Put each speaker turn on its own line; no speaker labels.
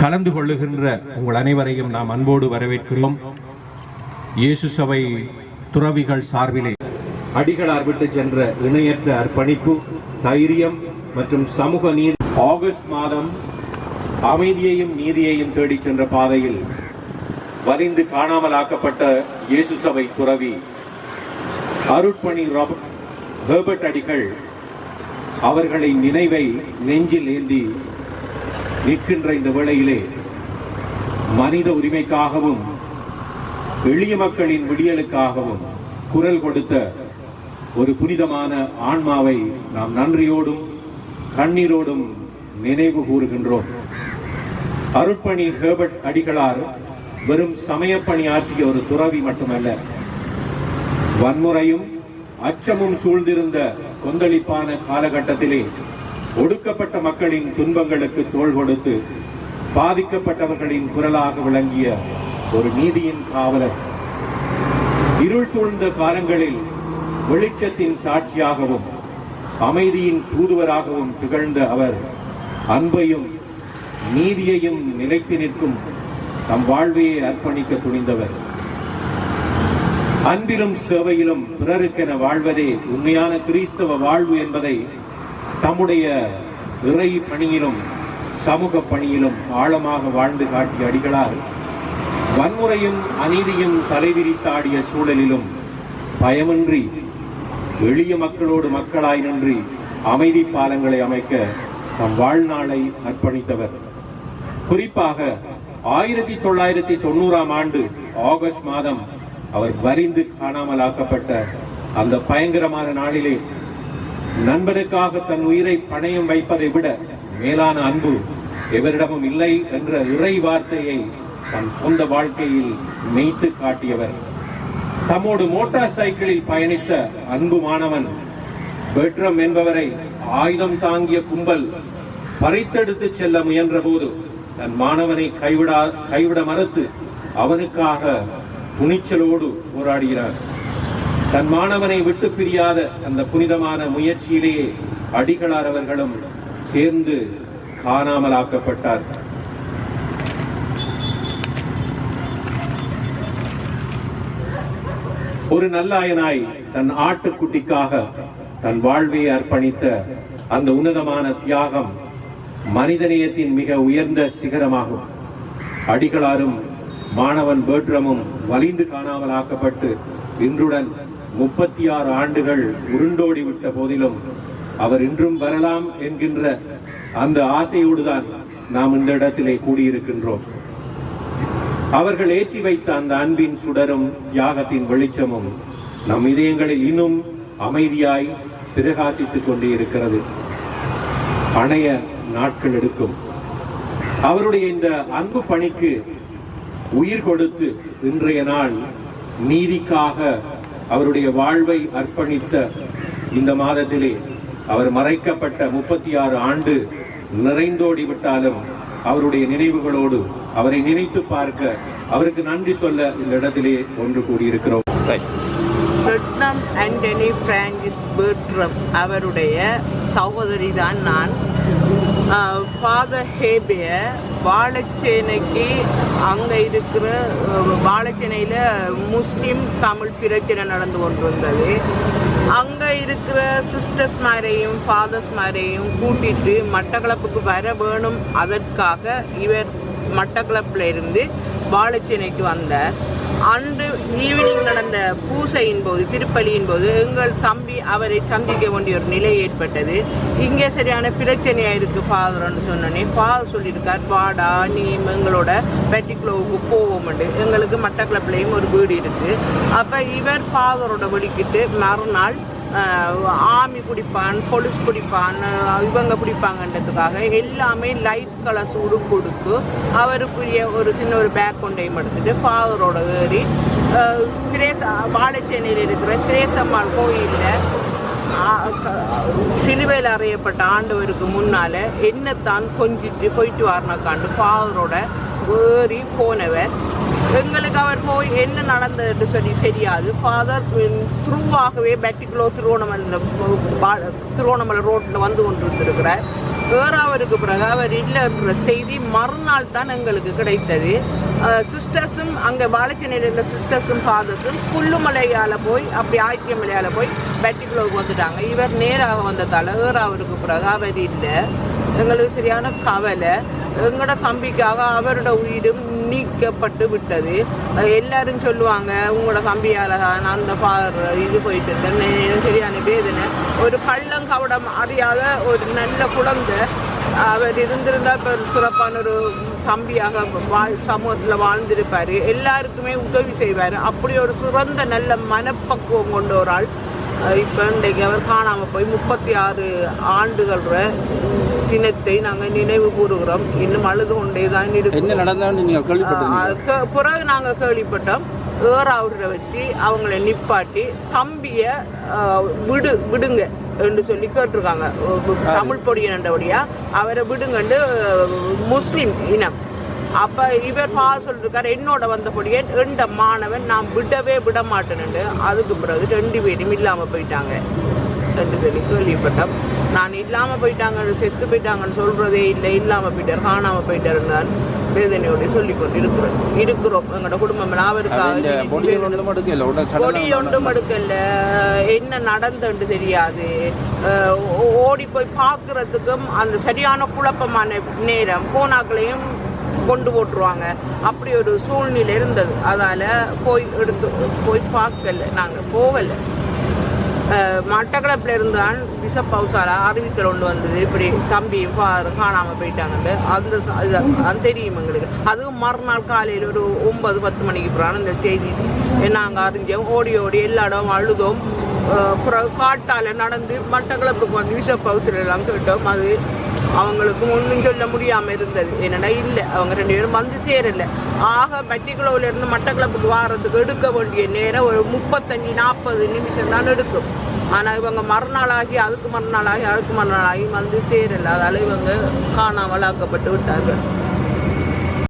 கலந்து கொள்ளுகின்ற உங்கள் அனைவரையும் நாம் அன்போடு வரவேற்கிறோம். இயேசு சபை துறவிகள் சார்பிலே அடிகளார் விட்டு சென்ற இணையற்ற அர்ப்பணிப்பு, தைரியம் மற்றும் சமூக நீதி. ஆகஸ்ட் மாதம் அமைதியையும் நீதியையும் தேடிச் சென்ற பாதையில் வலிந்து காணாமலாக்கப்பட்ட இயேசு சபை துறவி அருட்பணி ஹெர்பர்ட் அடிகள் அவர்களின் நினைவை நெஞ்சில் ஏந்தி நிற்கின்ற இந்த வேளையிலே மனித உரிமைக்காகவும் எளிய மக்களின் விடியலுக்காகவும் குரல் கொடுத்த ஒரு புனிதமான ஆன்மாவை நாம் நன்றியோடும் கண்ணீரோடும் நினைவு கூறுகின்றோம். அருட்பணி ஹெர்பர்ட் அடிகளார் வெறும் சமயப்பணி ஆற்றிய ஒரு துறவி மட்டுமல்ல, வன்முறையும் அச்சமும் சூழ்ந்திருந்த கொந்தளிப்பான காலகட்டத்திலே ஒடுக்கப்பட்ட மக்களின் துன்பங்களுக்கு தோள் கொடுத்து பாதிக்கப்பட்டவர்களின் குரலாக விளங்கிய ஒரு நீதியின் காவலர். இருள் சூழ்ந்த காலங்களில் வெளிச்சத்தின் சாட்சியாகவும் அமைதியின் தூதுவராகவும் திகழ்ந்த அவர் அன்பையும் நீதியையும் நிலைத்து நிற்கும் தம் வாழ்வையை அர்ப்பணிக்க துணிந்தவர். அன்பிலும் சேவையிலும் பிறருக்கென வாழ்வதே உண்மையான கிறிஸ்தவ வாழ்வு என்பதை தம்முடைய இறை பணியிலும் சமூக பணியிலும் ஆழமாக வாழ்ந்து காட்டிய அடிகளார் வன்முறையும் அநீதியும் தலைவிரித்தாடிய சூழலிலும் பயமின்றி எளிய மக்களோடு மக்களாய் நின்று அமைதி பாலங்களை அமைக்க தம் வாழ்நாளை அர்ப்பணித்தவர். குறிப்பாக 1990ஆம் ஆண்டு ஆகஸ்ட் மாதம் அவர் வரிந்து காணாமலாக்கப்பட்ட அந்த பயங்கரமான நாளிலே நண்பனுக்காக தன் உயிரை பணயம் வைப்பதை விட மேலான அன்பு எவரிடமும் இல்லை என்ற இறை வார்த்தையை தன் சொந்த வாழ்க்கையில் மெய்த்து காட்டியவர். தம்மோடு மோட்டார் சைக்கிளில் பயணித்த அன்பு மாணவன் பெட்ரம் என்பவரை ஆயுதம் தாங்கிய கும்பல் பறித்தெடுத்து செல்ல முயன்ற போது தன் மாணவனை கைவிட மறுத்து அவனுக்காக துணிச்சலோடு போராடுகிறார். தன் மாணவனை விட்டு பிரியாத அந்த புனிதமான முயற்சியிலேயே அடிகளார் அவர்களும் சேர்ந்து காணாமலாக்கப்பட்டார். ஒரு நல்லாயனாய் தன் ஆட்டுக்குட்டிக்காக தன் வாழ்வையை அர்ப்பணித்த அந்த உன்னதமான தியாகம் மனிதநேயத்தின் மிக உயர்ந்த சிகரமாகும். அடிகளாரும் மாணவன் பெர்ட்ரமும் வலிந்து காணாமலாக்கப்பட்டு இன்றுடன் 36 ஆண்டுகள் உருண்டோடிவிட்ட போதிலும் அவர் இன்றும் வரலாம் என்கின்ற அந்த ஆசையோடுதான் நாம் இந்த இடத்திலே கூடியிருக்கின்றோம். அவர்கள் ஏற்றி வைத்த அந்த அன்பின் சுடரும் தியாகத்தின் வெளிச்சமும் நம் இதயங்களில் இன்னும் அமைதியாய் பிரகாசித்துக் கொண்டே இருக்கிறது. அணைய நாட்கள் எடுக்கும். அவருடைய இந்த அன்பு பணிக்கு உயிர் கொடுத்து இன்றைய நாள் நீதிக்காக அவருடைய வாழ்வை அர்ப்பணித்த இந்த மாதத்திலே அவர் மறைக்கப்பட்ட 36 ஆண்டு நிறைந்தோடிவிட்டாலும் அவருடைய நினைவுகளோடு அவரை நினைத்து பார்க்க, அவருக்கு நன்றி சொல்ல இந்த இடத்திலே ஒன்று கூடியிருக்கிறோம்.
பெர்ட்ரம் ஆண்டனி பிரான்சிஸ் பெர்ட்ரம் அவருடைய சகோதரி தான் நான். ஃபாதர் ஹேபியர் வாழைச்சேனைக்கு அங்கே இருக்கிற வாழைச்சேனையில் முஸ்லீம் தமிழ் பிரச்சனை நடந்து கொண்டு வந்தது. அங்கே இருக்கிற சிஸ்டர்ஸ் மாதிரையும் ஃபாதர்ஸ் மாதிரையும் கூட்டிட்டு மட்டக்களப்புக்கு வர வேணும். அதற்காக இவர் மட்டக்களப்பில் இருந்து வாழைச்சேனைக்கு வந்தார். அன்று ஈவினிங் நடந்த பூசையின் போது, திருப்பலியின் போது எங்கள் தம்பி அவரை சந்திக்க வேண்டிய ஒரு நிலை ஏற்பட்டது. இங்கே சரியான பிரச்சனையாக இருக்குது ஃபாதர்ன்னு சொன்னோன்னே ஃபாதர் சொல்லியிருக்கார், வாடா நீ எங்களோட பெட்டிக்குளோவுக்கு போவோம்ண்டு. எங்களுக்கு மட்டக்களப்பிலையும் ஒரு வீடு இருக்குது. அப்போ இவர் ஃபாதரோட வெடிக்கிட்டு மறுநாள் ஆமி பிடிப்பான், பொலிஸ் பிடிப்பான், இவங்க பிடிப்பாங்கன்றதுக்காக எல்லாமே லைட் கலர் சூடு கொடுத்து அவருக்குரிய ஒரு சின்ன ஒரு பேக் கொண்டையும் எடுத்துட்டு ஃபாதரோட ஏறி வாழைச்சேனையில் இருக்கிற திரேசம்மாள் கோயிலில் சிலுவையில் அறையப்பட்ட ஆண்டவருக்கு முன்னால் என்னத்தான் கொஞ்சிட்டு போயிட்டு வரணுக்காண்டு ஃபாதரோட ஏறி போனவர். எங்களுக்கு அவர் போய் என்ன நடந்ததுன்னு சொல்லி தெரியாது. ஃபாதர் த்ரூவாகவே பெட்டிக்குளோ திருவோணமலை ரோட்டில் வந்து கொண்டு வந்துருக்கிறார். ஏறாவதுக்கு பிறகு அவர் இல்லைன்ற செய்தி மறுநாள் தான் எங்களுக்கு கிடைத்தது. சிஸ்டர்ஸும் அங்கே வாழைச்சேனையில் உள்ள சிஸ்டர்ஸும் ஃபாதர்ஸும் புல்லுமலையால் போய் அப்படி ஆயிரமலையால் போய் பெட்டிக்குள்ளவுக்கு வந்துட்டாங்க. இவர் நேராக வந்ததால் ஏறாவதுக்கு பிறகு அவர் இல்லை. எங்களுக்கு சரியான கவலை. எங்களோட தம்பிக்காக அவரோட உயிரும் நீக்கப்பட்டு விட்டது. எல்லாரும் சொல்லுவாங்க உங்களோட தம்பியால் தான் அந்த இது போயிட்டு இருந்தேன். சரியான வேதனை. ஒரு கள்ளம் கவடம் அறியாத ஒரு நல்ல குழந்தை அவர் இருந்திருந்தால் இப்போ சிறப்பான ஒரு தம்பியாக சமூகத்தில் வாழ்ந்திருப்பார். எல்லாருக்குமே உதவி செய்வார். அப்படி ஒரு சிறந்த நல்ல மனப்பக்குவம் கொண்ட ஒரு ஆள் இப்போ இன்றைக்கு அவர் காணாமல் போய் 36 ஆண்டுகள் தினத்தை நாங்கள் நினைவு கூறுகிறோம். இன்னும் அழுது கொண்டே தான் இருக்கும். பிறகு நாங்கள் கேள்விப்பட்டோம் ஏறாவூரை வச்சு அவங்கள நிப்பாட்டி தம்பியை விடுங்க என்று சொல்லி கேட்டிருக்காங்க. தமிழ் பொடியனண்டபடியா அவரை விடுங்கண்டு முஸ்லீம் இனம். அப்போ இவர் சொல்லிருக்காரு என்னோட வந்தபடியே 2 மாணவன் நான் விடவே விட மாட்டேன்னு. அதுக்கு பிறகு 2 பேரும் இல்லாமல் போயிட்டாங்க என்று சொல்லி கேள்விப்பட்டோம். நான் இல்லாமல் போயிட்டாங்க செத்து போயிட்டாங்கன்னு சொல்கிறதே இல்லை. இல்லாமல் போயிட்டார் காணாமல் போயிட்டாருன்னு தான் வேதனையோடு சொல்லிக்கொண்டு இருக்கிறோம். எங்களோட குடும்பம் அவருக்காக பொடி ஒன்றும் எடுக்கல. என்ன நடந்துன்னு தெரியாது. ஓடி போய் பார்க்குறதுக்கும் அந்த சரியான குழப்பமான நேரம் போனாக்களையும் கொண்டு போட்டுருவாங்க. அப்படி ஒரு சூழ்நிலை இருந்தது. அதால் போய் பார்க்கல. நாங்கள் போகலை. மட்டக்களப்பில் இருந்தால் பிஷப் ஹவுஸால் அறிவித்தல் ஒன்று வந்தது இப்படி தம்பி காணாமல் போயிட்டாங்கன்னு. அது தெரியும் எங்களுக்கு. அதுவும் மறுநாள் காலையில் ஒரு 9-10 மணிக்கு பிறகு இந்த செய்தி நாங்கள் அறிஞ்சோம். ஓடி எல்லா இடம் அழுதோம். காட்டால் நடந்து மட்டக்களப்புக்கு வந்து பிஷப் ஹவுஸில் எல்லாம் கேட்டோம். அது அவங்களுக்கு ஒன்றும் சொல்ல முடியாமல் இருந்தது. என்னடா இல்லை அவங்க 2 பேரும் வந்து சேரலை. ஆக பட்டிக்குளவிலேருந்து மட்டக்களப்புக்கு வாரத்துக்கு எடுக்க வேண்டிய நேரம் ஒரு 35-40 நிமிஷம் தான் எடுக்கும். ஆனால் இவங்க மறுநாளாகி அதுக்கு மறுநாளாகி வந்து சேரலை. அதால் இவங்க காணாமல் ஆக்கப்பட்டு விட்டார்கள்.